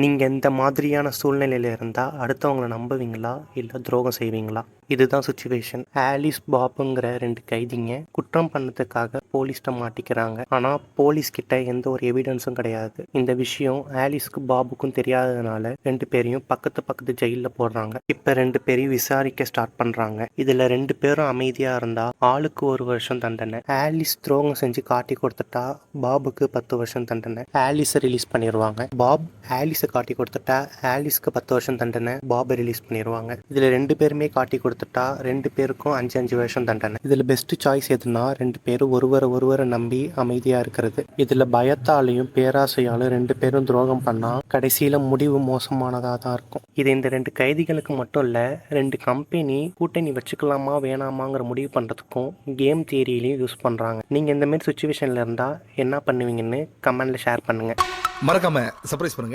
நீங்கள் இந்த மாதிரியான சூழ்நிலையில் இருந்தால் அடுத்தவங்களை நம்புவீங்களா இல்லை துரோகம் செய்வீங்களா? இதுதான் சுச்சுவேஷன். ஆலிஸ் பாபுங்கிற 2 கைதிங்க குற்றம் பண்ணதுக்காக போலீஸ்கிட்ட மாட்டிக்கிறாங்க. ஆனால் போலீஸ் கிட்ட எந்த ஒரு எவிடன்ஸும் கிடையாது. இந்த விஷயம் ஆலிஸ்க்கு பாபுக்கும் தெரியாததுனால 2 பேரையும் பக்கத்து ஜெயிலில் போடுறாங்க. இப்போ 2 பேரையும் விசாரிக்க ஸ்டார்ட் பண்ணுறாங்க. இதில் 2 பேரும் அமைதியாக இருந்தால் ஆளுக்கு 1 வருஷம் தண்டனை. ஆலிஸ் துரோகம் செஞ்சு காட்டி கொடுத்துட்டா பாபுக்கு 10 வருஷம் தண்டனை. ஆலிஸை ரிலீஸ் பண்ணிடுவாங்க. பாப் ஆலிஸை காட்டி கொடுத்துட்டா ஆலிஸ்க்கு 10 வருஷம் தண்டனை. பாபை ரிலீஸ் பண்ணிடுவாங்க. இதில் 2 பேருமே காட்டி கொடுத்துட்டா 2 பேருக்கும் 5 வருஷம் தண்டனை. இதில் பெஸ்ட் சாய்ஸ் எதுனா 2 பேரும் ஒருவரை நம்பி அமைதியாக இருக்கிறது. இதில் பயத்தாலையும் பேராசையாலும் 2 பேரும் துரோகம் பண்ணால் கடைசியில் முடிவு மோசமானதாக தான் இருக்கும். இது இந்த 2 கைதிகளுக்கு மட்டும் இல்லை, 2 கம்பெனி கூட்டணி வச்சுக்கலாமா வேணாமாங்கிற முடிவு பண்ணுறதுக்கும் கேம் தியரியிலையும் யூஸ் பண்ணுறாங்க. நீங்கள் இந்த மாதிரி சுச்சுவேஷனில் இருந்தால் என்ன பண்ணுவீங்கன்னு கமெண்டில் ஷேர் பண்ணுங்கள். மறக்காம சர்ப்ரைஸ் பண்ணுங்க.